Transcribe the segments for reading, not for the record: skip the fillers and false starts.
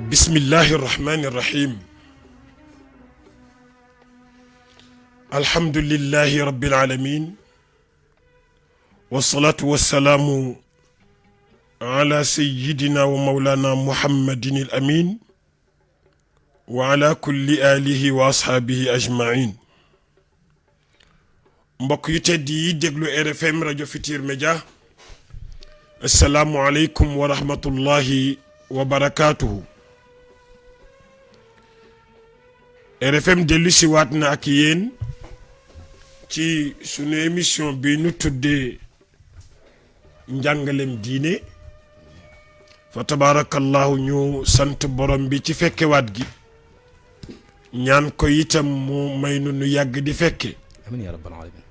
bismillahi irrahmani irrahim alhamdulillahi rabbil alamin wassalatu wassalaamu ala sayyidina wa mawlana muhammadin al amin wa ala kulli alihi wa ashaabihi ajmain mbokk yu tedd yi déglu RFM rajo Futurs Médias assalaamu aleykum wa rahmatullahi wa barakaatuhu. RFM dellu si waat na ak yéen ci sunu émission bi nu tuddee njàngalem diine fa tabarakallahu ñu sant borom bi ci fekkewaat gi ñaan ko itam mu may nu yàgg di fekke amiin yaa rabbal alamin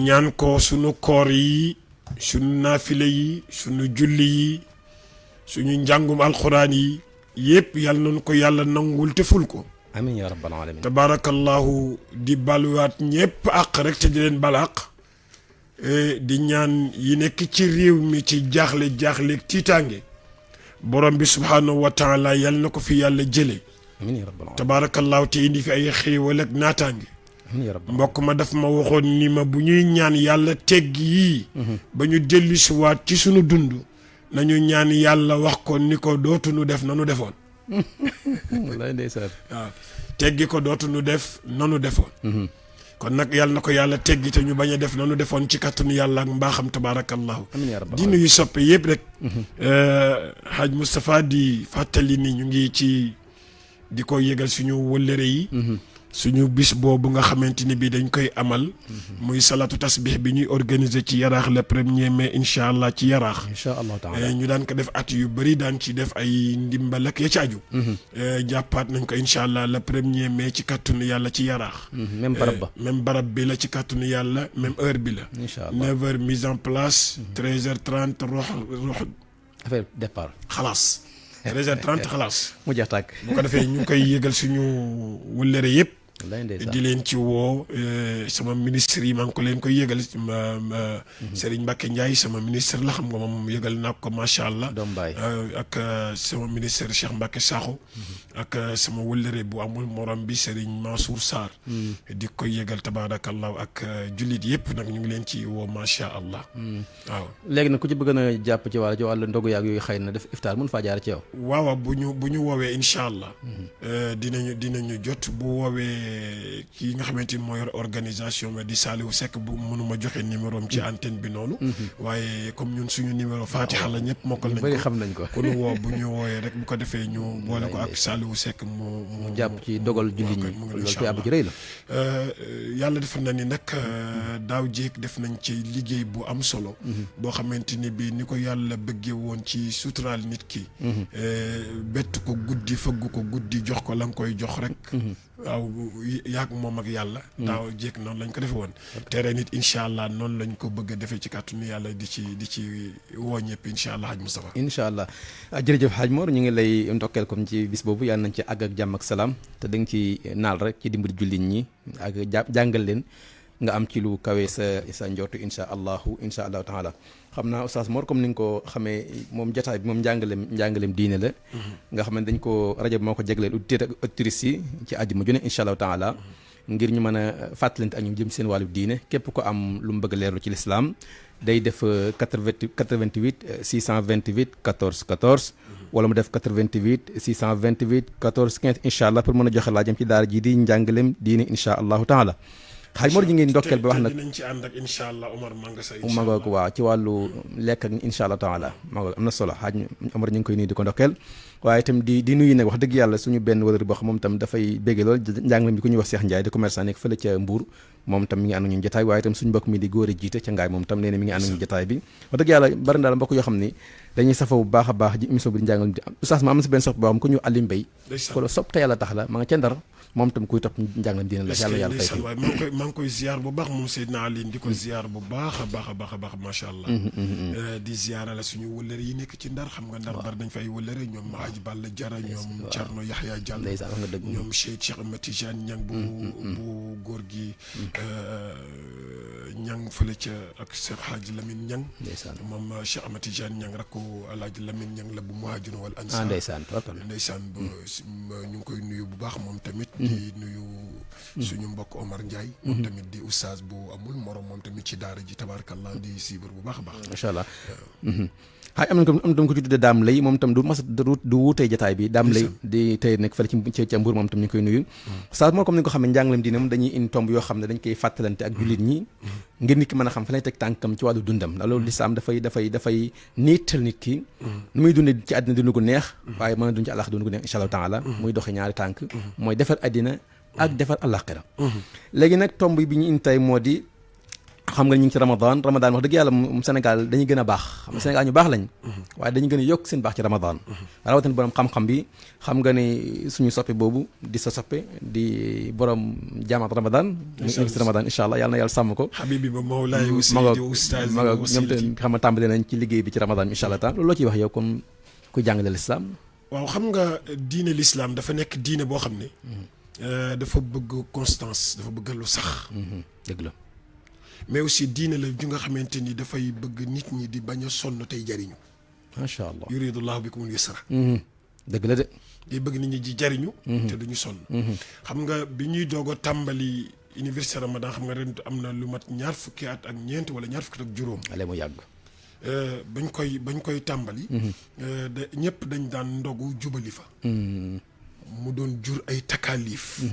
ñaan ko sunu koor yi sunu naafile yi sunu julli yi suñu njàngum alxuraan yi yëpp yàlla nañu ko yàlla nangul te ful ko amiin yaa rabbal alamin tabarakallahu di baluwaat ñëpp àq rek te di leen balaq di ñaan yi nekk ci réew mi ci jaaxle tiitaange borom bi subhaanahu wa taala yàlla na ko fi yàlla jële amiin yaa rabbal alamin tabarakallahu te indi fi ay xéewal ak naataange amiin yaa rabbal mbokk ma daf ma waxoon ni ma bu ñuy ñaan yàlla tegg yii ba ñu dellu si waat ci sunu dund nañu ñaan yàlla wax ko ni ko dootuñu def nanu defoon wallaay ndeysaan waaw teggi ko dootuñu def nanu defoon kon nag yàlla na ko yàlla teggi te ñu bañ a def nanu defoon ci kattanu yàlla ak mbaaxam tabarakallahu amiin yaa rabbal di nuyu soppe yëpp rek Hadj Moustapha di fàttali ni ñu ngi ci di ko yëgal suñu wëllëre yi suñu bis boobu nga xamante ni bii dañ koy amal muy salatu tasbih bi ñuy organiser ci yaraax le 1er mai incha allah ci yaraax incha allah taala ñu daan ko def at yu bëri daan ci def ay ndimbal ak ya ci aju jàppaat nañ ko incha allah le 1er mai ci kàttanu yàlla ci yaraax même barab ba même barab bi la ci kàttanu yàlla même heure bi la incha allah 9h mise en place 13h30 ruux affaire départ xalaas 13h30 xalaas mu jeex tàkk bu ko defee ñu ngi koy yëgal suñu wëllëre yëpp wallaay ndeysaan di leen ci woo sama ministre yi maa ngi ko leen koy yëgal Serigne Mbacke Ndiaye sama ministre la xam nga moom yëgal naa ko macha allah. doom baay ak sama ministre Cheikh Mbacke Sakho. ak sama wëllëre bu amul morom bi Serigne Mansour Sarr. di koy yëgal tabaarakallahu ak jullit yëpp nag ñu ngi leen ci woo macha allah. waaw léegi nag ku ci bëgg na jàpp ci wàllu ndogu yaag yooyu xëy na def iftaar mun faa jaar ci yow. waaw bu ñu woowee incha allah. dinañu jot bu woowee. kii nga xamante ni mooy organisation bi di Saliou Seck bu mënuma joxe numéro am ci antenne bi noonu. waaye comme ñun suñu numéro Fatiha la ñëpp mokkal nañ ko bëri xam nañ ko. ku ñu woo bu ñu wooyee rek bu ko defee ñu boole ko ak Saliou Seck mu jàpp ci dogal jullit ñi loolu ci àbb ci rëy la. yàlla def na ni nag daaw jéeg def nañ ci liggéey bu am solo. boo xamante ni bii ni ko yàlla bëggee woon ci suturaal nit ki. bett ko guddi fëgg ko guddi jox ko la nga koy jox rek. waaw yaag moom ak yàlla daaw jéeg noonu lañ ko defe woon tere nit incha allah noonu lañ ko bëgg a defee ci kàttanu yàlla di ci woo ñëpp incha allah Hadj Moustapha incha allah jërëjëf Hadj Mor ñu ngi lay ndokkeel comme ci bis boobu yàlla nañ ci àgg ak jàmm ak salaam te da nga ci naal rek ci dimbali jullit ñi ak jàngal leen nga am ci lu kawe sa njortu incha allahu taala xam naa Oustaz Mor comme ni nga ko xamee moom jotaay bi moom njàngaleem diine la nga xam ne dañ ko rajo bi moo ko jagleel auditrices yi ci àjjuma ju ne incha allahu taala ngir ñu mën a fàttalante ak ñu jëm seen wàllu diine képp ko am lu mu bëgg a leerlu ci lislaam day def 88 628 14 14 wala mu def 88 628 14 15 incha allah pour mën a joxe laajam ci daara ji di njàngaleem diine incha allahu taala Hadj Mor ñu ngi ndokkeel ba wax nag dinañ ci ànd ak incha allah Omar Manga Say magoog waaw ci wàllu lekk ak incha allah taala magoog am na solo Hadj Omar ñu ngi koy nuyu di ko ndokkeel waaye itam di nuyu nag wax dëgg yàlla suñu benn wëlër boo xam moom tam dafay bégge lool njàngale bi ku ñuy wax Cheikh Ndiaye di commerçant nekk fële ca Mbour moom tam mi ngi ànd ak ñun jotaay waaye itam suñu mbokk mi di góor a jiite ca ngaay moom tam nee na mi ngi ànd ak ñun jotaay bi wax dëgg yàlla bari daal mbokk yoo xam ni dañuy safoo bu baax a baax ji émission bi di njàngal oustaz ma am na si benn sopp boo xam ku ñu Aliou Mbaye ko la sopp te yàlla tax la ma nga ca Ndar moom tam kuy topp njàngam dina la yàlla fay waaye maa ngi koy ziar bu baax moom Seydina Aliou di ko ziar bu baax a baax a baax a baax macha allah di ziar la suñu wëllëre yi nekk ci Ndar xam nga Ndar bari dañ fay wëllëre ñoom Hadj Balla Jara ñoom Thierno Yahya Diallo ñoom Cheikh Ahmed Tidiane Niang bu góor gi ñang fële ca ak Cheikh Hadji Lamine Ñang ndeysaan moom Cheikh Ahmad Tidiane Ñang rakku Alaaji Lamine Ñang la bu Muhajirun wal Ansar ndeysaan ndeysaan ba ñu ngi koy nuyu bu baax moom tamit di nuyu suñu mbokk Omar Ndiaye moom tamit di oustaz bu amul morom moom tamit ci daara ji tabarakallah di siibar bu baax a baax macha allah xaaj am na ko ci tudde Dame Lay moom tam du mas du wuutee jataay bi Dame Lay di tey nekk fële ci Mbuur moom tam ñu koy nuyu oustaz moo comme ni nga ko xam ne njàngalem diine moom dañuy indi tomb yoo xam ne dañ koy fàttalante ak jullit ñi ngir nit ki mën a xam fa lay teg tànkam ci wàllu dundam ndax loolu lislaam dafay niital nit ki nu muy dunde ci àddina dund gu neex waaye mën a dund ci àllax dund gu neex insha allahu taala muy doxe ñaari tànk mooy defar àddina ak defar àllaaxira léegi nag tomb bi ñu indi tey moo di xam nga ñu ngi ci Ramadan wax dëgg yàlla Sénégal dañuy gën a baax xam nga Sénégal ñu baax lañ waaye dañu gën a yokk seen baax ci Ramadan rawatina borom xam-xam bi xam nga ne suñu soppe boobu di sa soppe di borom jaamaat Ramadan mu ngi ci Ramadan incha allah yàlla na yàlla sàmm ko habibi ba Mawlaay aussi di oustaz ñoom te xam nga tàmbali nañ ci liggéey bi ci Ramadan incha allah taala loolu loo ciy wax yow comme ku jàngale l'islam waaw xam nga diine l'islam dafa nekk diine boo xam ne dafa bëgg constance dafa bëgg lu sax dëgg la mais aussi diine la ju nga xamante ni dafay bëgg nit ñi di bañ a sonn tey jariñu macha allah yuridullahu bikumul yusra dëgg la de day bëgg nit ñi di jariñu te duñu sonn xam nga bi ñuy doog a tàmbali université Ramadan xam nga ren am na lu mat ñaar fukki at ak ñeent wala ñaar fukki at ak juróom ale mu yàgg bañ koy tàmbali ñëpp dañ daan ndogu jubali fa mu doon jur ay takaalif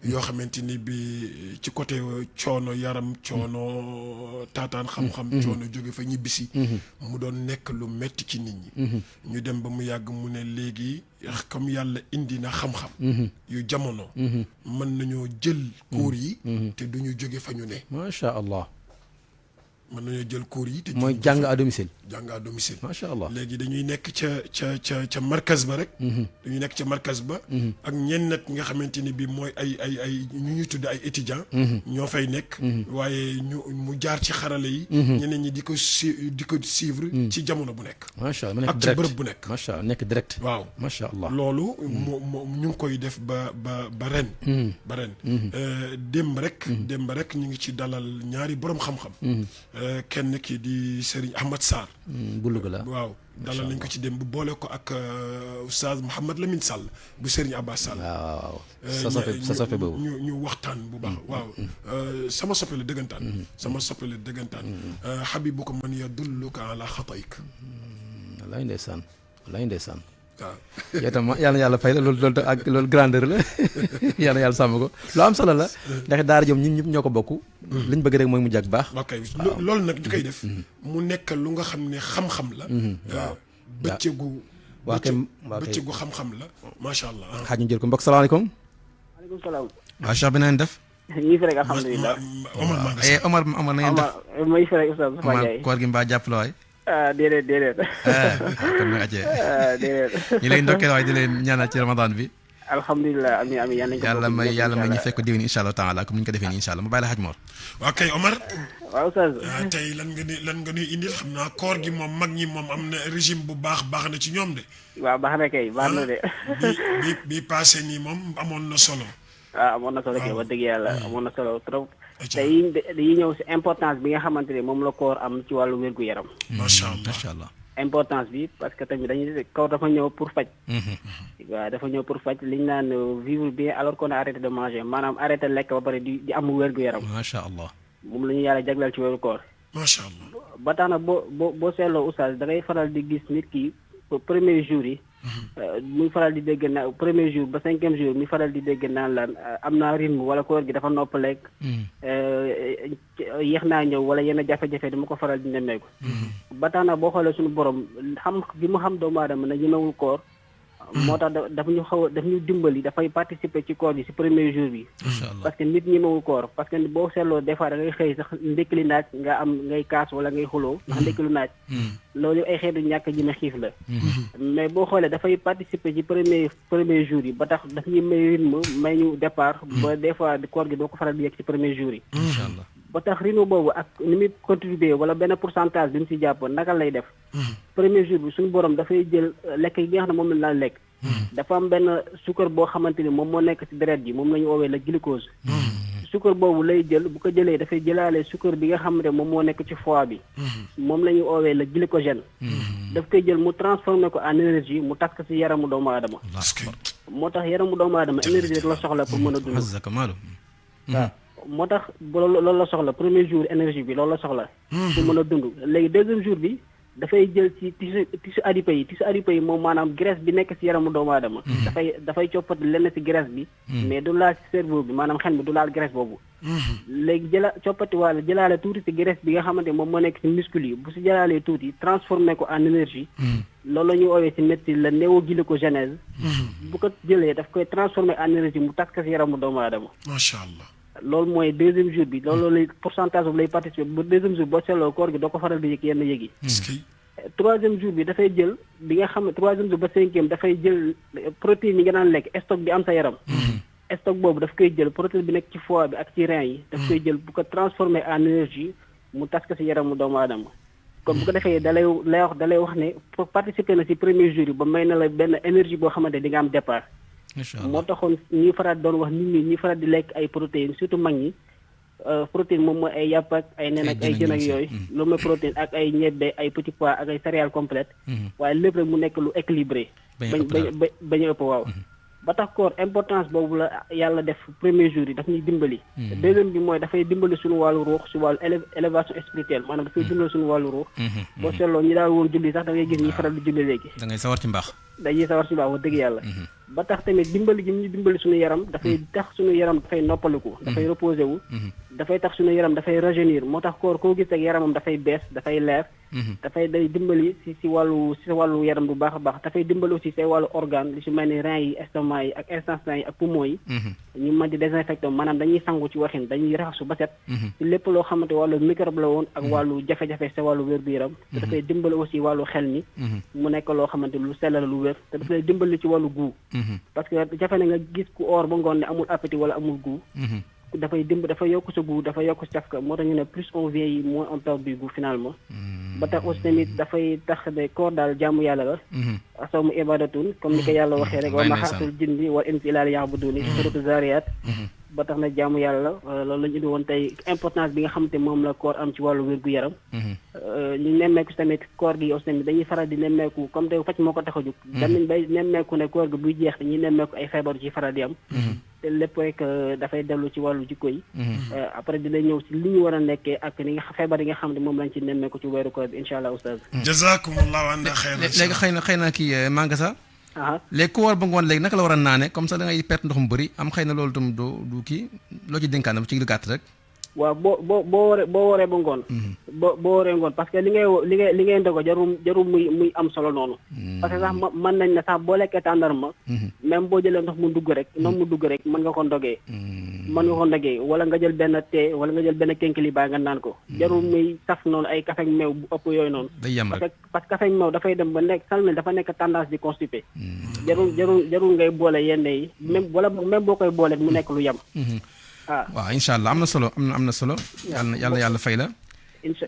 yoo xamante ni bi ci côté coono yaram coono taataan xam-xam coono jóge fa ñibbisi mu doon nekk lu metti ci nit ñi ñu dem ba mu yàgg mu ne léegi comme yàlla indi na xam-xam yu jamono mën nañoo jël cours yi te duñu jóge fa ñu ne macha allah mën nañoo jël cours yi te mooy jàng à domicile macha allah léegi dañuy nekk ca markaz ba rek dañuy nekk ca markaz ba ak ñenn nag nga xamante ni bi mooy ay ñu ñuy tudd ay étudiants ñoo fay nekk waaye mu jaar ci xarale yi ñeneen ñi di ko suivre ci jamono bu nekk macha allah ak ci bërëb bu nekk macha allah nekk direct waaw macha allah loolu ñu ngi koy def ba ren démb rek ñu ngi ci dalal ñaari borom xam-xam kenn ki di Serigne Ahmad Sarr bu Louga la waaw dalal nañ ko ci dem bu boole ko ak oustaz Mouhamed Lamine Sall bu Serigne Abbas Sall waaw sa soppe boobu ñu waxtaan bu baax waaw sama soppe la dëggantaan habibu ko man yadulluka ala xatayk wallaay ndeysaan waaw yow tam yàlla na yàlla fay la loolu ak loolu grandeur la yàlla na yàlla sàmm ko lu am solo la ndax daara jom ñun ñëpp ñoo ko bokk liñ bëgg rek mooy mu jàg baax ok loolu nag ñu koy def mu nekk lu nga xam ne xam-xam la waaw bëccëgu xam-xam la macha allah xaaj ñu jël ko mbokk salaamaaleykum maaleykum salaam waaw Cheikh bi na ngeen def ñii fi rek alhamdulilah Omar na ngeen def mooy fi rek Oustaz Moustapha Ndiaye koor gi mbaa jàpp la waay déedéet kon nga acee déedéet ñu lay ndokkeel waaye di leen ñaanal ci ramadan bi alhamdulilah amiin yàlla may ñu fekk déwén incha allah taala comme ni ñu ko defee nii incha allah mu bàyyi la xaj Mor waaw kay Omar waaw Oustaz tey lan nga nuy indil xam naa koor gi moom mag ñi moom am na régime bu baax na ci ñoom de waaw baax na kay baax na de bi passé nii moom amoon na solo amoon na solo kay wax dëgg yàlla amoon na solo trop tey dañuy ñëw si importance bi nga xamante ne moom la koor am ci wàllu wér-gu-yaram macha allah importance bi parce que tamit dañuy koor dafa ñëw pour faj waaw dafa ñëw pour faj li ñu naan vivre bien alors qu'on a arrêté de manger maanaam arrêté lekk ba pare di am wér-gu-yaram macha allah moom la ñu yàlla jagleel ci wéru koor macha allah ba tax na boo seetloo oustaz da ngay faral di gis nit ki premier jour yi muy faral di dégg na premier jour ba 5e jour muy faral di dégg naan lan am naa rythme wala koor gi dafa noppaleeg yéex naa ñëw wala yenn jafe-jafe dama ko faral di nemmeeku ba tax na boo xoolee suñu borom xam gi mu xam doomu aadama na ñemewul koor moo tax daf ñu dimbali dafay participer ci koor gi si premier jour bi parce que nit ñemewul koor parce que boo seetloo des fois da ngay xëy sax ndékkili naaj nga am ngay kaas wala ngay xuloo ndax ndékkilu naaj loolu ay xeetu ñàkk ji na xiif la mais boo xoolee dafay participer ci premier jour yi ba tax daf ñuy may rythme may ñu départ ba des fois koor gi doo ko faral di yegg ci premier jour yi ba tax rythme boobu ak ni muy contribuer wala benn pourcentage bi mu si jàpp naka lay def premier jour bi suñu borom dafay jël lekk yi nga xam ne moom la lekk dafa am benn suukar boo xamante ni moom moo nekk ci deret ji moom la ñu woowee la glucose suukar boobu lay jël bu ko jëlee dafay jëlaale suukar bi nga xam ne moom moo nekk ci foie bi moom la ñuy oowee le glycogène daf koy jël mu transformé ko en énergie mu tas ko ci yaramu doomu aadama moo tax yaramu doomu aadama énergie rek la soxla pour mën a dund waaw moo tax loolu la soxla premier jour énergie bi loolu la soxla pour mën a dund léegi deuxième jour bi dafay jël ci tissu adipeux yi moom maanaam graisse bi nekk ci yaramu doomu aadama dafay coppati lenn ci graisse bi mais du laal ci cerveau bi maanaam xel bi du laal graisse boobu léegi jëlaale tuuti ci graisse bi nga xamante moom moo nekk ci muscle yi bu ci jëlaalee tuuti transformé ko en énergie loolu la ñuy oowee ci médecine la néoglycogénèse bu ko jëlee daf koy transformé en énergie mu tas ko ci yaramu doomu aadama macha allah loolu mooy deuxième jour bi loolu lay pourcentage boobu lay participer ba deuxième jour boo seetloo koor gi doo ko faral di yëg yenn yëg yi troisième jour bi dafay jël bi nga xam ne troisième jour ba cinquième dafay jël protéine yi nga daan lekk stock bi am sa yaram stock boobu daf koy jël protéine bi nekk ci foie bi ak ci rein yi daf koy jël bu ko transformer en énergie mu tas ko ci yaramu doomu aadama kon bu ko defee dalay wax ne pour participer na ci premier jour yi ba may na la benn énergie boo xamante di nga am départ moo taxoon ñuy faral doon wax nit ñi ñuy faral di lekk ay protéines surtout mag ñi protéine moom mooy ay yàpp ak ay nen ak ay jën ak yooyu loolu mooy protéine ak ay ñebbe ay petits pois ak ay céréales complètes waaye lépp rek mu nekk lu équilibré bañ a ëpp waaw ba tax koor importance boobu la yàlla def premier jour yi daf ñuy dimbali deuxième bi mooy dafay dimbali suñu wàllu ruux si wàllu élévation spirituelle maanaam dafay dimbali suñu wàllu ruux boo seetloo ñi daal woon julli sax da ngay gis ñi faral di julli léegi da ngay sawar ci mbaax dañuy sawar ci mbaax wax dëgg yàlla ba tax tamit dimbali gi ñu dimbali suñu yaram dafay tax suñu yaram dafay noppaliku dafay reposé wu dafay tax suñu yaram dafay rajeunir moo tax koor koo gis ak yaramam dafay bees dafay leer dafay day dimbali si wàllu yaram bu baax a baax dafay dimbali aussi say wàllu organe li si mel ni rein yi estomac yi ak intestin yi ak poumon yi ñu mën di désinfecté maanaam dañuy sangu ci waxin dañuy raxasu ba set ci lépp loo xamante wàllu microbe la woon ak wàllu jafe-jafe sa wàllu wér-gu-yaram te dafay dimbali aussi wàllu xel mi mu nekk loo xamante lu sell la lu wér te dafay dimbali ci wàllu goût parce que jafe na nga gis ku oor ba ngoon ne amul appétit wala amul goût dafay yokk sa goût dafay yokk sa cafka moo tax ñu ne plus on vieillit moins on perd du goût finalement ba tax aussi tamit dafay tax ne koor daal jaamu yàlla la asawmu ibadatun comme ni ko yàlla waxee rek wa ma xalaqtul jinni wal insa illa liya'buduni suratu Zariyat ba tax na jaamu yàlla loolu la ñu indi woon tey importance bi nga xamante moom la koor am ci wàllu wér-gu-yaram ñu nemmeeku tamit koor gi aussi tamit dañuy faral di nemmeeku comme tey faj moo ko tax a jóg danañ bay nemmeeku ne koor gi buy jeex dañuy nemmeeku ay feebar ci faral di am te lépp rek dafay dellu ci wàllu jikko yi après dina ñëw ci li ñu war a nekkee ak ni nga feebar yi nga xam ne moom lañ ci nemmeeku ci weeru koor bi incha allah oustaz jazakumullahu anna xayran léegi xëy na kii Mangassa léegi ku war ba ngoon léegi naka la war a naane comme ça da ngay perte ndox mu bëri am xëy na loolu tam du kii loo ci dénkaan ci lu gàtt rek waaw boo waree ba ngoon boo waree ngoon parce que li ngay ndogo jarul muy am solo noonu parce que sax mën nañ ne sax boo lekkee tàndarma même boo jëlee ndox mu dugg rek mën nga ko ndogee wala nga jël benn thé wala nga jël benn kénkiliba nga naan ko jarul muy saf noonu ay café ak meew bu ëpp yooyu noonu day yem rek parce que café ak meew dafay dem ba nekk salmel dafa nekk tendance di constipé jarul ngay boole yenn yi même boo koy boole mu nekk lu yem waaw incha allah am na solo am na solo yàlla fay la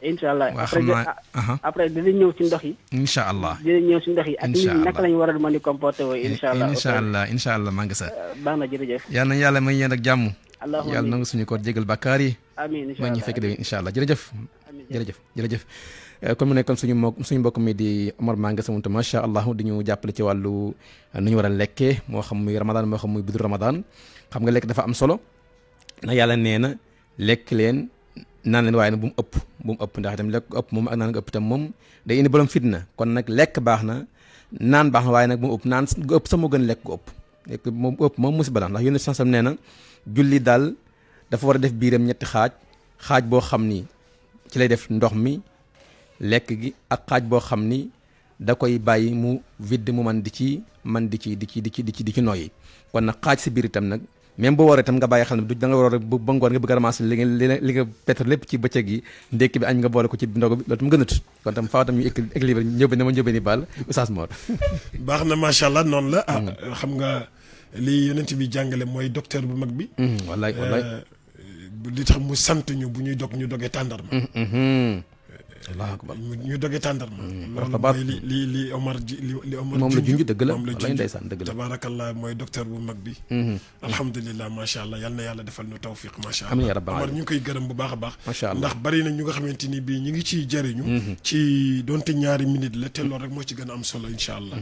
incha allah waaw xam naa après dinañ ñëw ci ndox yi incha allah dinañ ñëw ci ndox yi ak nit ñi naka lañu war a mën di comporté woo incha allah Mangassa baax na jërëjëf yal na yàlla may yéen ak jàmm yàlla nangu suñu koor jégal bàkkaar yi amiin ma ñu fekk déwén incha allah jërëjëf kon mu nekkoon suñu mbokk mi di Omar Mangassa moom tam macha allah di ñu jàppale ci wàllu nu ñu war a lekkee moo xam muy ramadan moo xam muy budul ramadan xam nga lekk dafa am solo na yàlla nee na lekk leen naan leen waaye nag bu mu ëpp ndax itam lekk ëpp moom ak naan nga ëpp itam moom day indi borom fitna kon nag lekk baax na naan baax na waaye nag bu mu ëpp naan gu ëpp sax moo gën lekk gu ëpp lekk moom ëpp moom musiba la ndax yónni sansam nee na julli daal dafa war a def biiram ñetti xaaj boo xam ni ci lay def ndox mi lekk gi ak xaaj boo xam ni da koy bàyyi mu vide mu man di ci noyyi kon nag xaaj si biir itam nag même boo waree tam nga bàyyi xel ne du da nga war a ba ngoon nga bëgg a ramasser li nga pêtre lépp ci bëccëg yi ndékki bi añ nga boole ko ci ndogu bi loolu tam gënut kon tam faaw tam ñu équilibre ñëw ni baal Oustaz Mor baax na macha allah noonu la xam nga li yonent bi jàngale mooy docteur bu mag bi wallaay li tax mu sant ñu bu ñuy dog ñu dogee tàndarma Allahu akbar. ñu doge tàndarma. loolu xabaar. mooy li Omar li Omar moom la junj dëgg la moom la wallaay ndeysaan dëgg la. tabaarakallah mooy docteur bu mag bi. alhamdulilah macha allah yal na yàlla defal ñu tawfiq macha allah. amiin yaa rabbal Omar aalamiin. ñu ngi koy gërëm bu baax a baax. macha allah ndax bari na ñu nga xamante ni bii ñu ngi ciy jëriñu. ci donte ñaari minute la te loolu rek moo ci gën a am solo incha allah.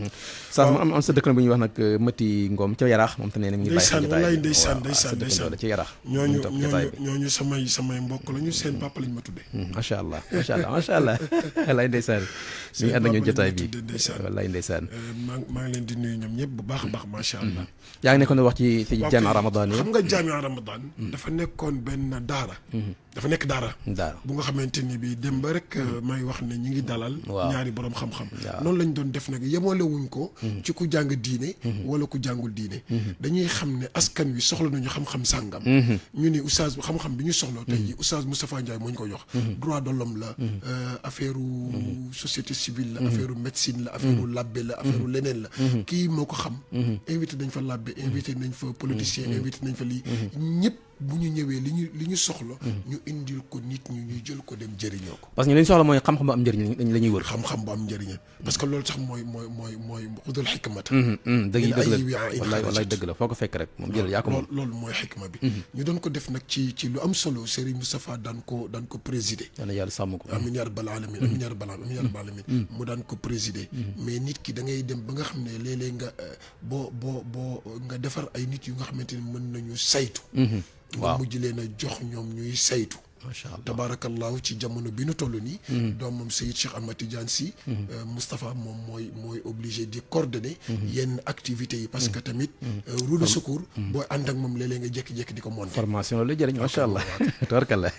saa mu am sa dëkk bu ñuy wax nag Mati Ngom ca Yaraax moom te nee na mi ngi bàyyi ndeysaan xel wallaay jotaay bi. ndeysaan waaw, ndeysaan sa dëkkandoo la ci Yaraax. ñooñu mu topp jotaay bi. ñooñu samay mbokk lañu seen papa lañ ma tuddee. macha allah macha allah macha allah wallaay ndeysaan mi ngi ànd ak ñun jotaay bi ndeysaan. wallaay ndeysaan. maa ngi leen di nuyu ñoom ñëpp bu baax a baax macha allah. yaa ngi nekkoon wax ci waaw jaami kay. Ramadan yi. xam nga jaamia Ramadan. dafa nekkoon benn daara. dafa nekk daara. daara bu nga xamante ni bii dem ba rek may wax ne ñu ngi dalal. waaw. ñaari borom xam-xam. waaw. noonu lañ doon def nag yemale wuñ ko. ci ku jàng diine. wala ku jàngul diine. dañuy xam ne askan wi soxla nañu xam-xam sàngam. ñu ni oustaz xam-xam bi ñu soxla. tey jii oustaz Moustapha Ndiaye moo ñu ko jox. droit de l'homme la. affaire société civile la. affaire médecine la. affaire labbe la affaire leneen la. kii moo ko xam. invité nañ fa labbe invité nañ fa politicien invité nañ fa lii. ñëpp bu ñu ñëwee li ñu soxla. ñu indil ko nit ñi ñu jël ko dem jëriñoo ko. parce que ñu li ñu soxla mooy xam-xam bu am njëriñ la ñuy wër. xam-xam bu am njëriñ parce que loolu sax mooy xudul xikmata. dëgg yi dëgg la min ayyi wi'aa'in wallaay wallaay xarajat. dëgg la foo ko fekk rek moom jëlal yaa ko moom. loolu mooy xikma bi. ñu doon ko def nag ci lu am solo Serigne Moustapha daan ko présider. yal na yàlla sàmm ko. amiin yaa rabbal aalamiin amiin yaa rabbal aalamiin amiin yaa rabbal aalamiin mu daan ko présider. mais nit ki da ngay dem ba nga xam ne léeg-léeg nga boo nga defar ay nit yu nga xamante ni mën nañu saytu. nga mujj leen a jox ñoom ñuy saytu. macha allah tabarakallahu ci jamono bi nu toll nii. doomam Seyid Cheikh Ahmad Tidiane Sy. Moustapha moom mooy obligé di coordonner. yenn activités yi parce que tamit. roue de secours. booy ànd ak moom léeg-léeg nga jékki-jékki di ko monter. formation la jëriñ macha allah tabarkalla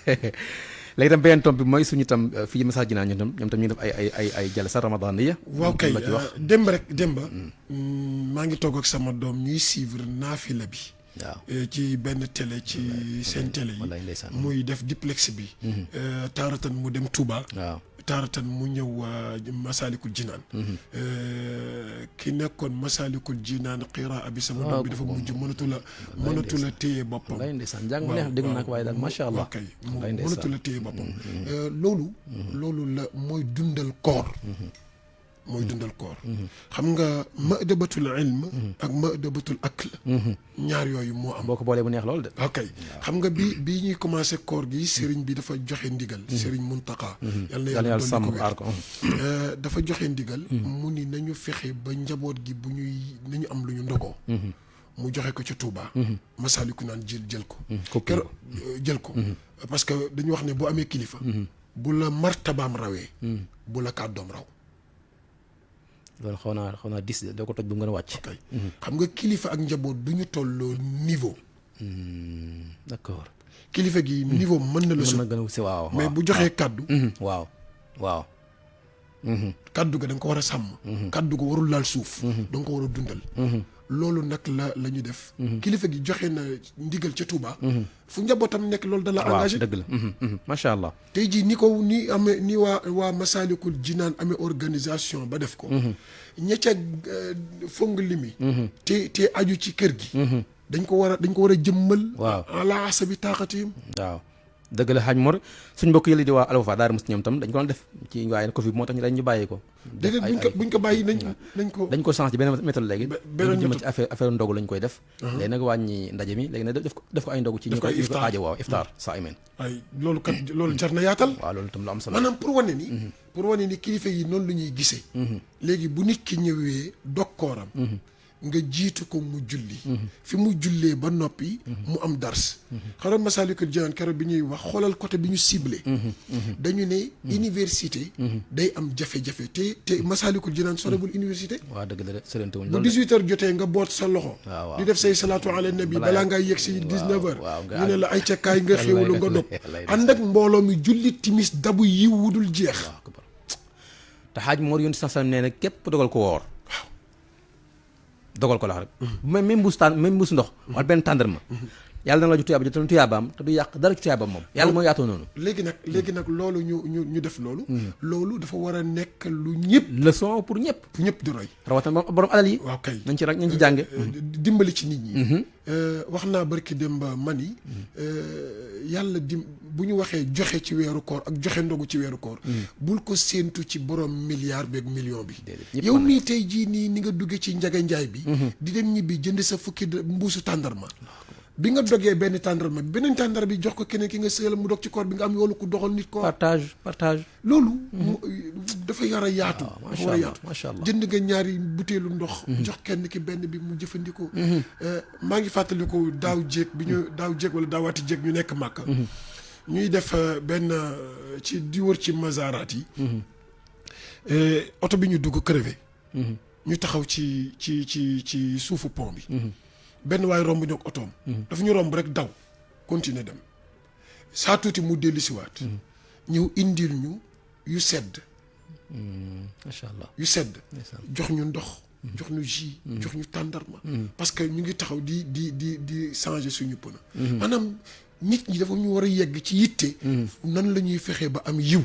léegi tam beneen tomb bi mooy suñu tam fii message ji naa ñoom tam ñu def ay jalsa ramadan ya. waaw kay la ci wax. démb maa ngi toog ak sama doom ñuy suivre naafila bi. waaw ci benn télé ci seen télé wallaay yi. ndeysaan. muy def duplex bi. taaratan mu dem Touba. waaw taaratan mu ñëw Masalikul Jinaan. ki nekkoon Masalikul Jinaan qiraa bi sama doom bi dafa mujj mënatu la téye boppam. wallaay ndeysaan njàng mu neex dégg naa ko waaye daal macha allah. waaw kay wallaay ndeysaan. mënatu la téye boppam. loolu la mooy dundal koor. mooy dundal koor. xam nga ma'dabatul ilm. ak ma'dabatul akl. ñaar yooyu moo am. boo ko boolee bu neex loolu de. ok xam nga bi ñuy commencé koor gi sëriñ bi dafa joxe ndigal. sëriñ Muntaqa. yal na yàlla sàmm dolli ko aar ko. dafa joxe ndigal. mu ni nañu fexe ba njaboot gi nañu am lu ñu ndogoo. mu joxe ko ci Touba. Masaliku naan jël ko. keroog jël ko. parce que dañu wax ne boo amee kilifa. bu la martabaam rawee. bu la kàddoom raw. loolu xaw naa dis doo ko toj bu mu gën a wàcc. ok xam nga kilifa ak njaboot du ñu tolloo niveau. d'accord. kilifa gi niveau mën na la mën sut na gën a si waaw. mais bu joxee kàddu. waaw waaw. kàddu ga da nga ko war a sàmm. kàddu ga warul laal suuf. da nga ko war a dundal. loolu nag la ñu def. kilifa gi joxe na ndigal ca Touba. fu njabootam nekk loolu da la waaw engagé. dëgg la. macha allah. tey jii ni waa Masalikul Jinaan amee organisation ba def ko. ña ca fong limi. te aju ci kër gi. dañ ko war a jëmmal. waaw ala asabi taaxatihim. waaw dëgg la xaaj Mor suñ mbokk yële di waa Alwafa Daara Mus ñoom tam dañ ko doon def ci waaye Covid moo tax ñu dañ ñu bàyyi ko. déedéet buñ ko bàyyi nañ ko. dañ ko changé ci benn méthode léegi. beneen jëm ci affaire ndogu lañ koy def. léegi nag wàññi ndaje mi léegi nag def ko ay ndogu ci ñu ko aajo waaw iftaar saa imen. ay loolu jar na yaatal. waaw loolu tam lu am solo. maanaam pour wane ni kilifa yi noonu la ñuy gisee. léegi bu nit ki ñëwee dokkooram. nga jiitu ko mu julli. fi mu jullee ba noppi. mu am dars. xaral Masalikul Jinaan keroog bi ñuy wax xoolal côté bi ñu ciblé. dañu ne université. day am jafe-jafe te Masalikul Jinaan sorewul université. waaw dëgg la de sërante wuñ bu loolu 18h jotee nga boot sa loxo. waaw di def say salaatu ala nabi balaa ngaa yegg si 19h. waaw ñu ne la ay ca kaay nga xéwalu nga nopp. ànd ak mbooloo mi julli timis dabu yiw wudul jeex. te xaaj Mor yoon sax nee na képp dogal ko woor. dogal ko la rek. même mbuus ndox. wala benn tàndarma. yàlla na la ju tuyaaba ji te tuyaabaam te du yàq dara ci tuyaabaam moom. yàlla mooy yaatoo noonu. léegi nag loolu ñu def loolu. loolu dafa war a nekk lu ñëpp. leçon pour ñëpp. ñëpp di roy. rawatina borom alal yi. waaw kay nañ ci jànge. dimbali ci nit ñi. wax naa barki dem ba man yi yàlla bu ñu waxee joxe ci weeru koor ak joxe ndogu ci weeru koor bul ko séentu ci borom milliard beeg million bi yow mii tey jii nii ni nga duggee ci njaga njaay bi di dem ñibbi jënd sa fukki mbuusu tàndarma bi nga dogee benn tàndarma bi beneen tàndarma bi jox ko keneen ki nga sëyal mu dog ci koor bi nga am yoolu ku doxal nit koor partage loolu dafa war a yaatu dafa war a yaatu macha allah jënd nga ñaari butéelu ndox jox kenn ki benn bi mu jëfandikoo maa ngi fàttaliku daaw jéeg wala daawaati jéeg ñu nekk Màkka ñuy def benn ci di wër ci mazaraat yi oto bi ñu dugg crevé ñu taxaw ci suufu pont bi benn waay romb ñoog otoom dafa ñu romb rek daw continuer dem saa tuuti mu dellu siwaat ñëw indil ñu yu sedd macha allah yu sedd jox ñu ndox jox ñu jus jox ñu tàndarma parce que ñu ngi taxaw di changer suñu pneu maanaam nit ñi dafa ñu war a yegg ci yitte nan la ñuy fexee ba am yiw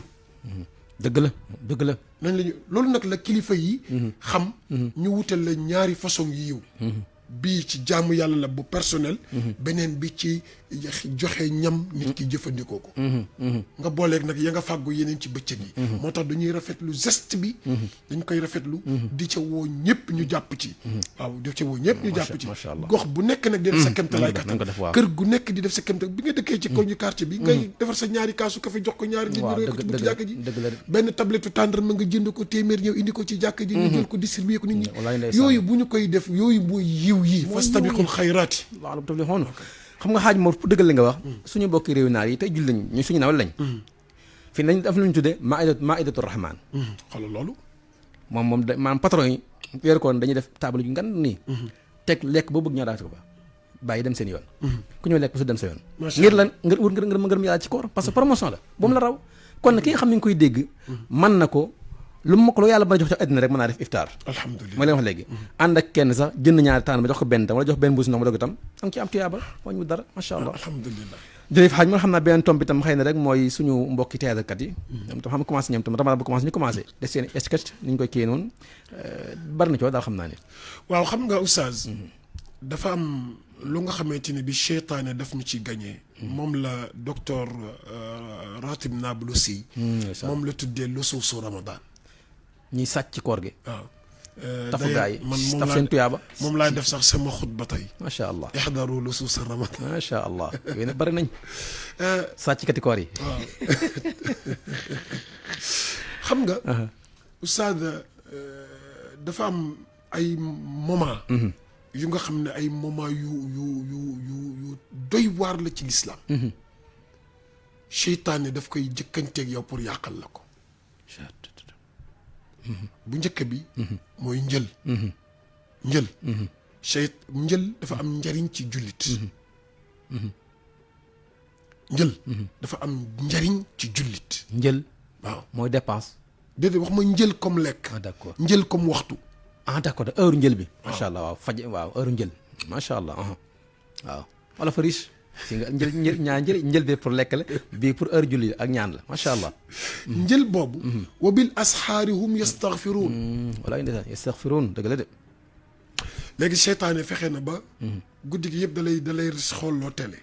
dëgg la nan la ñuy loolu nag la kilifa yi xam ñu wutal la ñaari façon yi yiw bii ci jaamu yàlla la bu personnel beneen bi ci joxe ñam nit ki jëfandikoo ko nga booleeg nag ya nga fàggu yeneen ci bëccëg yi moo tax dañuy rafetlu geste bi dañ koy rafetlu di ca woo ñëpp ñu jàpp ci waaw di ca woo ñëpp ñu jàpp ci gox bu nekk nag di def sa kéemtalaay kattan kër gu nekk di def sa kéemtalaay bi nga dëkkee ci koñ quartier bi ngay defar sa ñaari kaasu café jox ko ñaari nit ñu réew ko ci buntu jàkk ji benn tablette tàndarma nga jënd ko téeméer ñëw indi ko ci jàkk ji ñu jël ko distribuer ko nit ñi yooyu bu ñu koy def yooyu mooy yiw yi fastabiqul xayraati waaw taflixoon xam nga xaaj Mor pour dëggal li nga wax suñu bokki réew naar yi tey jul lañ ñu suñu nawal lañ fii nañ daf lu ñu tuddee maidatu rahman xoolal loolu moom maanaam patron yi weeru koon dañuy def table yu ngan nii teg lekk boo bëgg ñoo daata ko ba bàyyi dem seen yoon ku ñëw lekk ba su dem sa yoon ngir lan ngir wut ngërëm yàlla ci koor parce que promotion la boobu la raw kon ki nga xam ne nga koy dégg mën na ko lu mu ko lu yàlla ba jox ci àddina rek mën naa def iftaar alhamdulilah ma leen wax léegi ànd ak kenn sax jënd ñaari taan ba jox ko benn tam wala jox benn mbuus ndox ma doog itam da nga ci am tuyaaba wañu dara macha allah alhamdulilah jërëjëf xaaj ma xam naa beneen tomb bi tam xëy na rek mooy suñu mbokki théâtre yi ñoom tam xam nga commencé ñoom tam ramadan bu commencé ñu commencé def seen sketch ni ñu koy kii noonu bari na ci daal xam naa ne waaw xam nga oustaz dafa am lu nga xamante ne bi cheytaane daf ñu ci gagné moom la docteur Ratib Nablusi moom la tuddee lusuusu ramadan ñiy sàcc ci koor gi waaw tafu gaa yi man taf seen tuyaaba moom laay def sax sama xutba tey macha allah ixdaru lusuus ramadan macha allah yooyu nag bari nañ sàcckati koor yi waaw xam nga oustaz dafa am ay moment yu nga xam ne ay moment yu doy waar la ci lislaam seytaane daf koy jëkkanteeg yow pour yàqal la ko bu njëkk bi mooy njël njël dafa am njariñ ci jullit njël dafa am njariñ ci jullit njël waaw mooy dépense déedéet wax ma njël comme lekk d'accord njël comme waxtu d'accord heure njël bi macha allah waaw faj waaw heure njël macha allah waaw wala fa riche si nga njël bi pour lekk la bii pour heure julli ak ñaan la macha allah njël boobu wa bil asxaari hum yastaxfiruun wala ndeysaan yastaxfiruun dëgg la de léegi seytaane fexe na ba guddi gi yëpp da lay xoolloo télé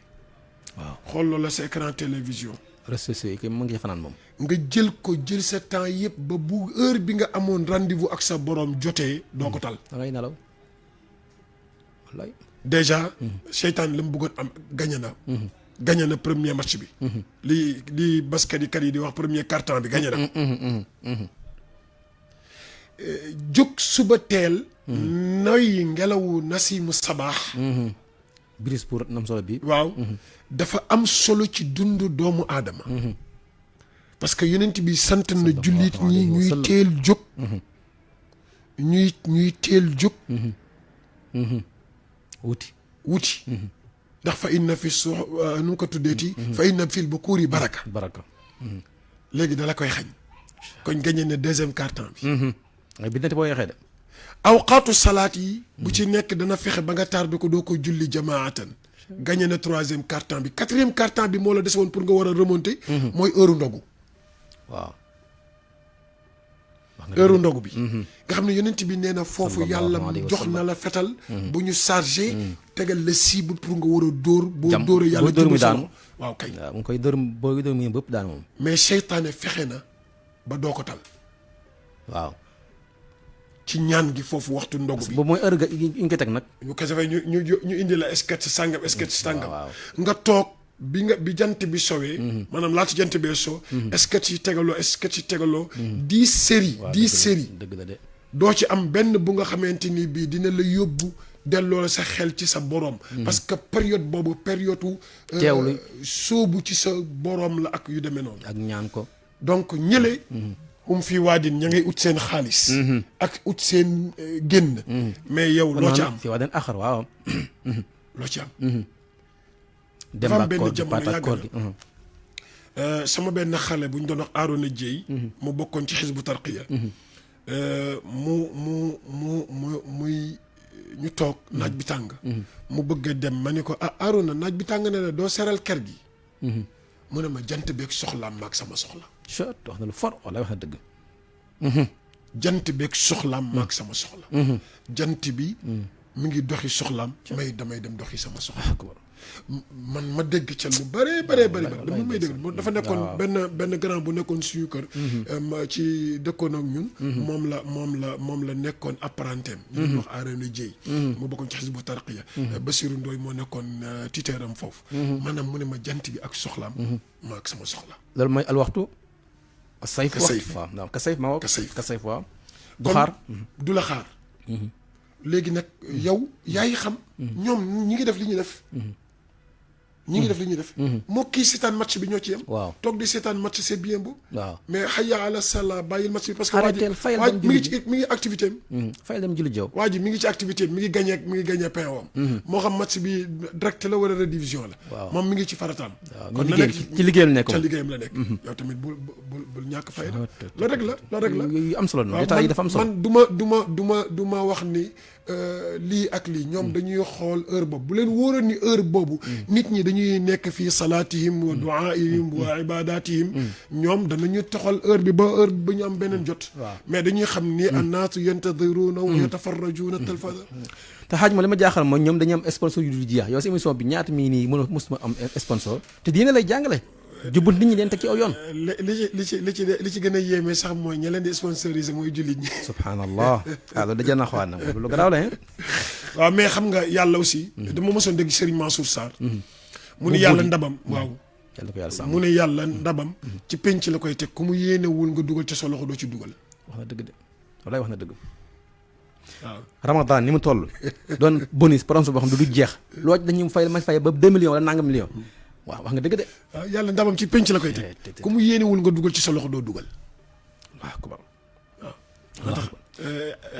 waaw xoolloo la sa écran télévision réseaux sociaux yi kay mu ngi fanaan moom nga jël sa temps yëpp ba bu heure bi nga amoon rendez-vous ak sa borom jotee doo ko tal da ngay nelaw wallaay déjà seytaan la mu bëggoon am gagné na premier match bi li basket yi kat yi di wax premier quart-temps bi gagné na jóg suba teel noyyi ngelawu nasimu sabaax brise pour nam solo bi waaw dafa am solo ci dundu doomu aadama parce que yonent bi sant na jullit ñi ñuy teel jóg ñuy teel jóg wuti ndax fa inna fi nu mu ko tuddeeti fa inna fil bukuuri baraka léegi dala koy xañ koñ gañe ne deuxième quart-temps bi nga bindante boo yeexee de awqaatu salaat yi bu ci nekk dana fexe ba nga tardé ko doo ko julli jamaatan gañe na troisième quart-temps bi quatrième quart-temps bi moo la des woon pour nga war a remonter mooy heure ndogu waaw heure ndogu bi nga xam ne yonent bi nee na foofu yàlla jox na la fetal bu ñu chargé tegal la cible pour nga war a dóor. boo jam dóoree yàlla boo dóor mu jubal sa daanu. loxo. waaw kay. waaw mu ngi koy dóor boo dóor mu bëpp daan moom. mais seytaane fexe na ba doo ko tal. waaw. ci ñaan gi foofu waxtu ndogu bi. boobu mooy heure yi ñu koy teg nag. ñu ko defee ñu indi la sketch sàngam sketch sàngam. waaw. nga toog bi jant bi sowee. maanaam laata jant bee so. sketch yi tegaloo 10 séries. waaw 10 séries. dëgg la de. doo ci am benn bu nga xamante ni bii dina la yóbbu delloo la sa xel ci sa borom. parce que période boobu période teewlu sóobu ci sa borom la ak yu demee noonu. ak ñaan ko. donc ñële. fii waadin ña ngay ut seen xaalis. ak ut seen génn. mais yow loo ci am fii waadin axar waaw. loo ci am. dem dafa am ak benn koor gi jamono paat ak koor gi. sama benn xale bu ñu doon wax Arouna Dieye. mu bokkoon ci xisbu tarqiya. muy ñu toog naaj bi tàng. mu bëgg a dem ma ne ko Arouna naaj bi tàng ne la doo seral kër gi. mu ne ma jant beeg soxlaam maag sama soxla. chut wax na lu fort wala wax na dëgg. jant beeg soxlaam maag sama soxla. jant bi mi ngi doxi soxlaam. damay dem doxi sama soxla. man ma dégg ca lu bëree dama may dégg dafa nekkoon benn grand bu nekkoon suñu kër. ci dëkkoon ak ñun. moom la nekkoon apprentim. ñu doon wax Arouna Dieye. mu bokkoon ci xisbu tarqiya. Bassirou Ndoye moo nekkoon tuteeram foofu. maanaam mu ne ma jant bi ak soxlaam. ma ak sama soxla. loolu mooy alwaxtu. kasayf waaw waaw kasayf ma woo. kasayf waaw. du xaar du la xaar. léegi nag yow yaay xam. ñoom ñi ngi def li ñuy def. ñi ngi def li ñuy def. moo kii seetaan match bi ñoo ci yem. waaw toog di seetaan match c'est bien beau. waaw mais hayya ala sala bàyyil match bi parce que. arrêteel fayal dem mi ngi ci mi ngi activité am. fayal dem julli jaw. waa ji mi ngi ci activité am mi ngi gagné pain wam. moo xam match bi direct la wala rediffusion la. waaw moom mi ngi ci farataam. waaw kon liggéey ci liggéeyam nekk ca liggéeyam la nekk. yow tamit bul ñàkk fayda. loolu rek la. yu am solo la détails yi dafa am solo. man du ma wax ni lii ak lii ñoom dañuy xool heure boobu bu leen wóoroon ni heure boobu. nit ñi dañuy nekk fii salaatihim wa duaihim wa ibadatihim. ñoom danañu toxal heure bi ba heure bi ba ñu am beneen jot. mais dañuy xam ni annaasu yantadiruna wa yatafarrajuna talfada. te xaaj ma li ma jaaxal mooy ñoom dañuy am sponsor yu dul jeex yow si émission bi ñaata mii nii mosuma am sponsor te diine lay jàngale. jubut nit ñi leen teg ci aw yoon. li ci gën a yéeme sax mooy ña leen di sponsoriser mooy jullit ñi. subhanallah loolu da jënd xawaat na lu garaaw la waaw mais xam nga yàlla aussi. dama mosoon dégg Serigne Mansour Sarr. mu ne yàlla ndabam waaw. yàlla ko yàlla sàmm mu ne yàlla ndabam. ci penc la koy teg ku mu yéenewul nga dugal ca sa loxo doo ci dugal. wax na dëgg de walaay wax na dëgg. waaw Ramadan ni mu toll. doon bonus par exemple boo xam ne du jeex. loo dañuy fay ba 2 millions wala nangam millions. waaw wax nga dëgg de. waaw yàlla ndamam ci penc la koy teg ku mu yéenewul nga dugal ci sa loxo doo dugal. waaw ku baax. waaw moo tax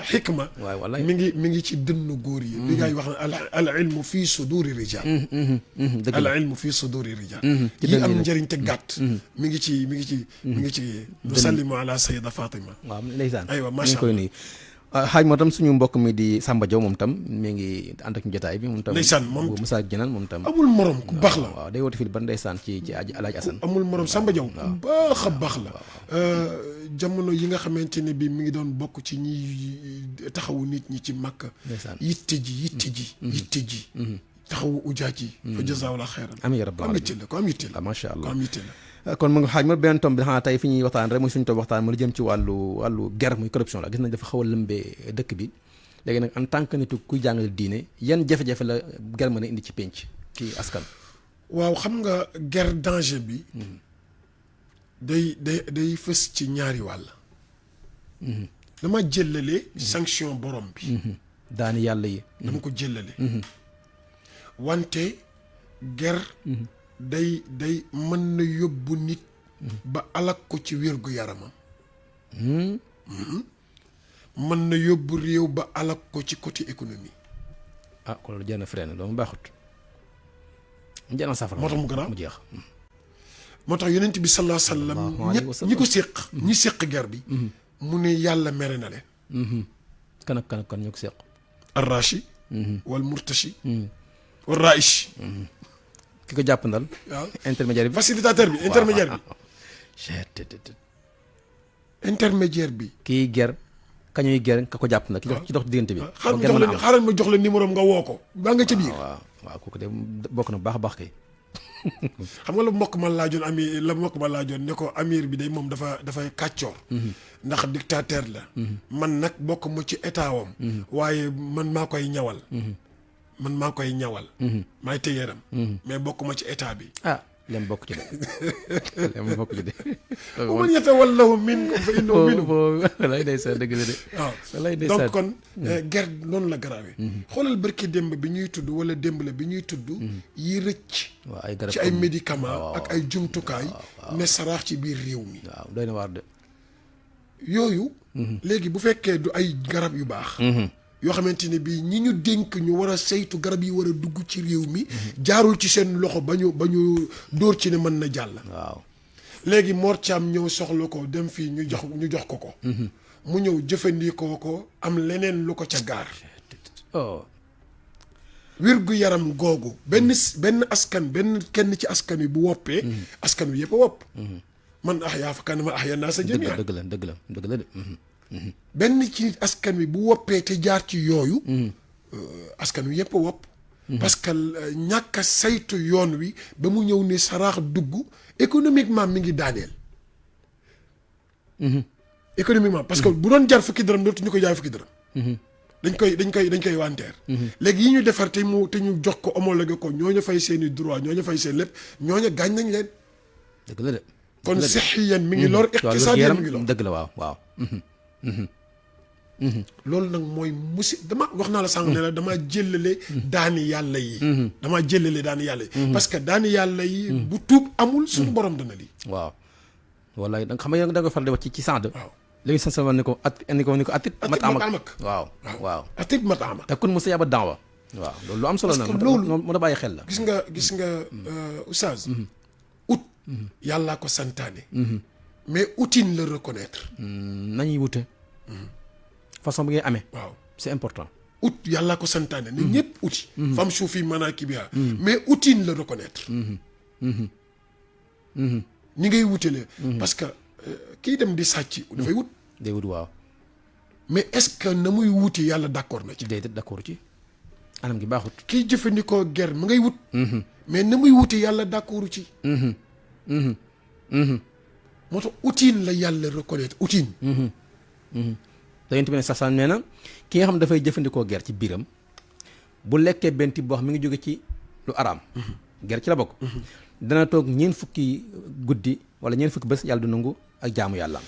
xikma. waaw wallaay mi ngi ci dënnu góor yi. li ngay wax ne al ilmu fii suduri rijal. dëgg la al ilmu fii suduri rijal. yi am njëriñ te gàtt. mi ngi ci. nusallimu ala sayida Fatima. waaw ndeysaan aywa macha allah. xaaj moo tam suñu mbokk mi di Samba Diaw moom tam mi ngi ànd ak ñu jotaay bi moom tam ndeysaan moom Moussa Jinaan moom tam amul morom ku baax la waaw day woote fii ba ndeysaan ci Alaaji Asan amul morom Samba Diaw ku baax a baax la jamono yi nga xamante ne bi mi ngi doon bokk ci ñi taxawu nit ñi ci Makka yitte ji taxawu ujaaj yi fa jazaawala xeyran amiin yaa rabbal aalamiin ko am yitte la macha allah ko am yitte la kon mu nga xaaj ma benn tomb bi xanaa tey fi ñuy waxtaan rek mooy suñu toog waxtaan mu la jëm ci wàllu guerre muy corruption la gis nañ dafa xaw a lëmbee dëkk bi léegi nag en tant que nitu kuy jàngale diine yan jafe-jafe la guerre mën a indi ci pénc ci askan. waaw xam nga guerre danger bi day fës ci ñaari wàll. dama jëllale sanction borom bi. daani yàlla yi. dama ko jëllale. wante guerre. day mën na yóbbu nit. ba alak ko ci wérgu yaramam. mën na yóbbu réew ba alak ko ci côté économie. kon loolu jënd freiné doomu baaxut. jënd safara moo tax mu garaaw mu jeex. moo tax yonent bi sallallahu alayhi wa sallam ñi ko séq ñi séq guerre bi. mu ne yàlla mere na leen. kan ñu ko séq. arrachi. wal murtachi. wal raish. ki ko jàpp ndal. waaw intermédiaire bi. facilitateur bi intermédiaire bi. waaw intermédiaire bi. kii ger ka ñuy ger ka ko jàpp nag ci dox diggante bi xaaral ma jox la numéro nga woo ko baa nga ca biir waaw kooku de bokk na bu baax a baax kay xam nga la mbokk ma laajoon ne ko amir bi day moom dafay kàccoor ndax dictateur la man nag bokk mu ci état wam waaye man maa koy ñawal maay téyeeram mais bokk ma ci état bi lem bokk ci de lem bokk ci de bu ma yatawallahu minkum fa innahu minhum walay ndeysaan dëgg la de waaw walay ndeysaan donc kon guerre noonu la garaawee xoolal barki démb bi ñuy tudd wala démb la bi ñuy tudd yi rëcc waaw ay garab ci ay médicaments ak ay jumtukaay ne saraax ci biir réew mi waaw doy na waar de yooyu léegi bu fekkee du ay garab yu baax yoo xamante ne bii ñi ñu dénk ñu war a saytu garab yi war a dugg ci réew mi jaarul ci seen loxo ba ñu dóor ci ne mën na jàll waaw léegi Mor Thiam ñëw soxla ko dem fii ñu jox ko mu ñëw jëfandikoo ko am leneen lu ko ca gaar wérgu yaram googu benn askan kenn ci askan wi bu woppee askan wi yëpp a wopp man ahyaa fa kaannamaa ahyaa naasa jamii'an dëgg la de benn ci askan wi bu woppee te jaar ci yooyu askan wi yëpp a wopp parce que ñàkk a saytu yoon wi ba mu ñëw ne saraax dugg économiquement mi ngi daaneel économiquement parce que bu doon jar fukki dërëm dootu ñu ko jaay fukki dërëm dañ koy wanteer léegi yi ñu defar te ñu jox ko homologué ko ñooñu fay seeni droit ñooñu fay seen lépp ñooñu gaañ nañ leen dëgg la de kon sixiyan mi ngi lor iqtisaadiyan mi ngi lor dëgg la waaw loolu nag mooy dama wax naa la sànq ne la dama jëlale daani yàlla yi parce que daani yàlla yi bu tuub amul suñu borom dana lii waaw wallaay da nga xam nga da nga faral di wax ci sànq waaw léegi san sama ni ko atit mat amak waaw atit mat amak te kun musa yaba daawa waaw loolu lu am solo na loolu mu da bàyyi xel la gis nga oustaz ut yàllaa ko santaane mais outil la reconnaître nañuy wute façon bi ngay amee waaw c'est important ut yàllaa ko santaane ne ñëpp outil fam suufi manaakibiha mais outil la reconnaître ñi ngay wutale parce que kii dem di sàcc dafay wut day wut waaw mais est-ce que na muy wuti yàlla d'accord na ci déedéet d'accord ci anam gi baaxut kii jëfandikoo ger ma ngay wut mais na muy wuti yàlla d'accord ci moo tax outil la yàlla reconnaître outil dañu tamit ne sax nee na ki nga xam ne dafay jëfandikoo ger ci biiram bu lekkee benn tibb boo xam mi ngi jóge ci lu araam ger ci la bokk dana toog ñeent fukki guddi wala ñeent fukki bés yàlla du nangu ak jaamu yàlla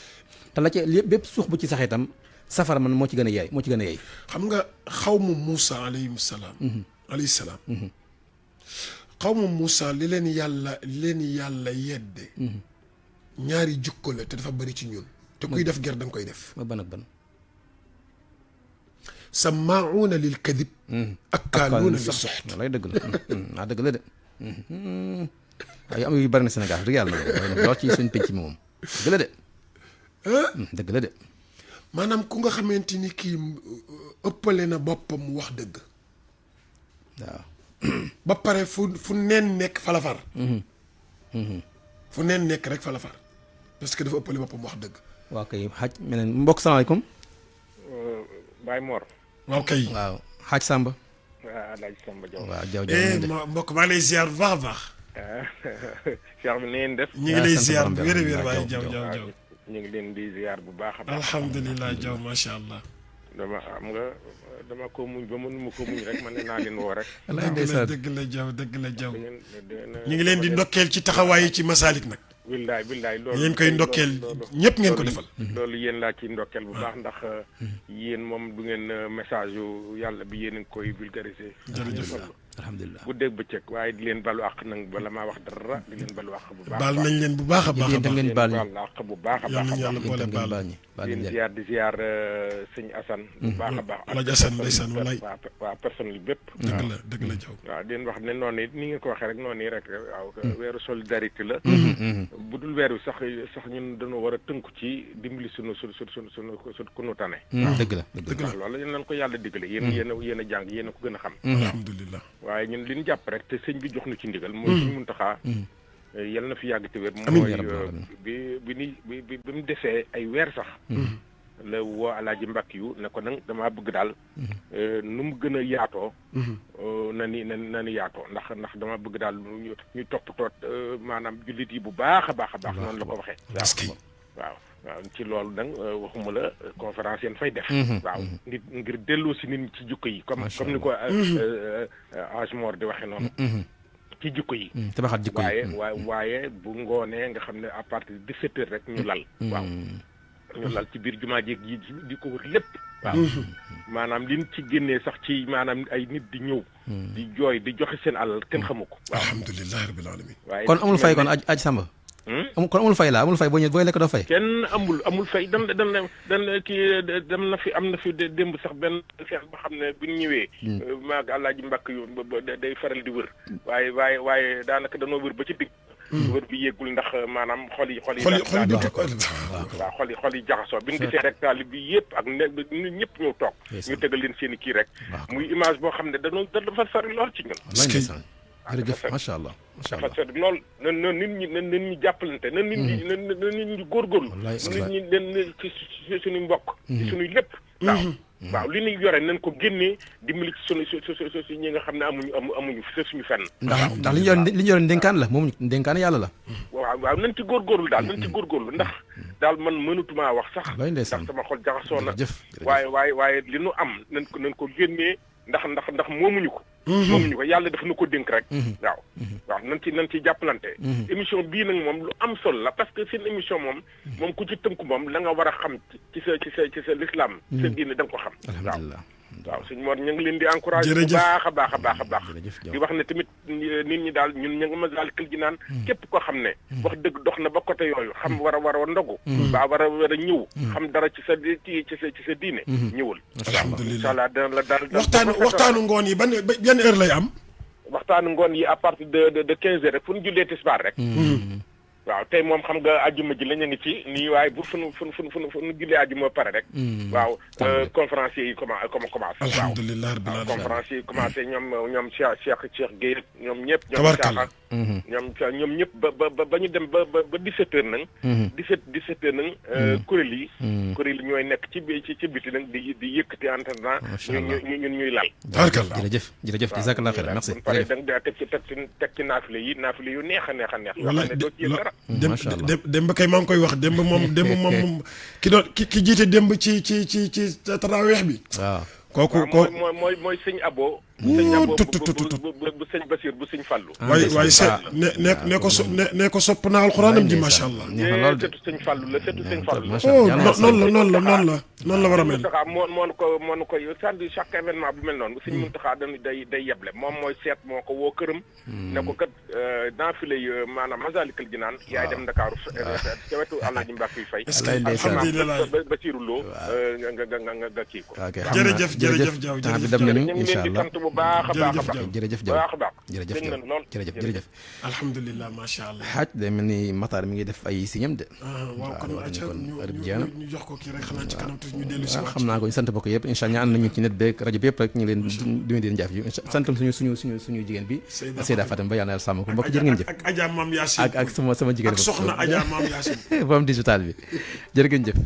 te la ci bépp suux bu ci sax itam safara man moo ci gën a yeey xam nga xaw ma Moussa alayhi salaam xaw ma Moussa li leen yàlla yedde ñaari jukko la te dafa bari ci ñun te kuy def ger danga koy def ma ban ak ban sammaa'uuna lil kadib akkaaluuna lis suxt lay dëgg la dëgg la de waaye am yu bari na Sénégal dëgg yàlla lool ci suñ penc mi moom dëgg la de dëgg la de maanaam ku nga xamante ni kii ëppale na boppam wax dëgg waaw ba pare fu neen nekk fa la far fu neen nekk rek fa la far parce que dafa ëppale boppam wax dëgg waaw kay xaaj meneen mbokk salaamaaleykum Baye Mor waaw kay waaw xaaj Samba Alaaji Samba Diaw waaw jaw mbokk maa lay ziar bu baax a baax Cheikh bi neen def ñu ngi lay ziar bu wér waaye jaw ñu ngi leen di ziar bu baax a baax alhamdulilah jaw macha allah dama ko muñ ba mënuma ko muñ rek man ne naa leen woo rek dëgg la jaw ñu ngi leen di ndokkeel ci taxawaay yi ci Masalik nag billaay loolu ngeen koy ndokkeel ñëpp ngeen ko defal loolu yéen laa ci ndokkeel bu baax ndax yéen moom du ngeen message yu yàlla bi yéen a ngi koy vulgariser jërëjëf alhamdulilah bu dégg bëccëg waaye di leen balu àq nag bala maa wax dara di leen balu àq bu baax baal nañ leen bu baax a baax yéen tam ngeen baal ñu àq bu baax a baax yàlla boole baal di ziar di ziar sëñ Assane bu baax a baax Alaaji Assane ndeysaan walaay waa personnel bépp dëgg la jaw waaw di leen wax ne noonu ni ngeen ko waxee rek noonu rek waaw weeru solidarité la bu dul weer wi sax ñun dañoo war a tënku ci dimbali sunu ku nu tane dëgg la loolu yéen lañ ko yàlla diggale yéen a jàng yéen a ko gën a xam alhamdulilah waaye ñun li ñu jàpp rek te sëñ bi jox nu ci ndigal mooy suñu Muntaxa yal na fi yàgg te wér mooy bi mu desee ay weer sax la woo Alaaji Mbàkke yu ne ko nag damaa bëgg daal nu mu gën a yaatoo na ni yaatoo ndax dama bëgg daal ñu toppatoo maanaam jullit yi bu baax a baax noonu la ko waxee waaw ci loolu nag waxuma la conférence yéen fay def waaw nit ngir delloo si nit ñi ci jukko yi comme ni ko Hadj Mor di waxee noonu ci jukko yi tabaxat jukko yi waaye bu ngoonee nga xam ne à partir de 17 heures rek ñu lal waaw ñu lal ci biir jumaa ji di ko wër lépp waaw maanaam liñ ci génnee sax ci maanaam ay nit di ñëw di jooy di joxe seen alal kenn xamu ko waaw alhamdulilah rabbil alamin waaye kon amul fay kon aj Samba kon amul fay amul fay booy lekk doo fay kenn amul fay dan kii dem na fi am na fi démb sax benn seex ba xam ne bu ñu ñëwee maag Alaaji Mbàkke yu day faral di wër waaye daanaka danoo wër ba ci digg wër bi yéegul ndax maanaam xol yi jaxasoo bi ñu gisee rek taalib bi yëpp ak nit ñëpp ñëw toog ñu tegal leen seen i kii rek muy image boo xam ne dafa sori lool ci ñun jërëjëf macha allah dafa sori lool na nit ñi jàppalante na nit ñi góorgóorlu nit ñi leen ci suñuy mbokk ci suñuy lépp waaw li ñuy yore nañ ko génnee dimbali ci suñu ñi nga xam ne amuñu suñu fenn ndax li ñu yore ndénkaan la moom ndénkaan yàlla la waaw nañ ci góorgóorlu daal ndax daal man mënatumaa wax sax ndax sama xol jaxasoo na waaye li nu am nañ ko génnee ndax moomuñu ko yàlla dafa nu ko dénk rek waaw nañ ci jàppalante émission bii nag moom lu am solo la parce que seen émission moom ku ci tënku moom la nga war a xam ci sa l'islam sa diine da nga ko xam waaw sëñ Mor ñu ngi leen di encouragé bu baax a baax di wax ne tamit nit ñi daal ñun ñu ngi Masaalikul Jinaan képp koo xam ne wax dëgg dox na ba côté yooyu xam war a ndogu baa war a ñëw xam dara ci sa diine ñëwul alhamdulilah incha allah dana la daal waxtaanu ngoon yi ban heure lay am waxtaanu ngoon yi à partir de 15 heures rek fu ñu jullee tisbaar rek waaw tey moom xam nga àjjuma ji la ñu ngi ci nii waaye bu fu nu jullee àjjuma pare rek waaw conférenciers yi commencé alhamdulilah rabbil alamin conférenciers yi commencé ñoom Cheikh Guèye ñoom ñëpp ñoom ñëpp ba ñu dem ba 17 heures nag 17 heures nag kuréel yi ñooy nekk ci biti nag di yëkkati entendant ñun ñuy lal jërëjëf jazakallah xayran merci bu pare da teg ci naafile yu neex a neex yoo xam ne doo ci yëg dara démb kay maa ngi koy wax démb moom ki jiite démb ci taraweex bi kooku mooy sëñ Abo sëñ Abo bu sëñ Basir bu sëñ Fallu waaye ne ko sopp naa alxuraanam ji macha allah setu sëñ Fallu la noonu la war a mel moo ko sandi chaque événement bu mel noonu sëñ Muntaxa day yeble moom mooy seet moo ko woo këram ne ko kat naafile yi maanaam Masaalikul Jinaan yaay dem Ndakaaru ca wetu Alaaji Mbàkke yu fay alhamdulilah Basiru Lo nga kii ko jërëjëf Jaw incha allah bu baax a baax jërëjëf alhamdulilah macha allah xaaj day mel ni Matar mi ngi def ay siñam de waaw kon ñu jox ko kii rek xanaa ci kanam tuuti ñu dellu si xam naa ko ñu sant bokk yëpp incha allah ñu ànd nañu ci net beeg rajo bi yëpp rek ñu leen di jaaf yu santam suñu jigéen bi Seyda Fatam ba yàlla na sàmm ko mbokk jërë ngeen jëf ak Adja Mam Yacine ak sama jigéen ak soxna Adja Mam Yacine borom digital bi jërë ngeen jëf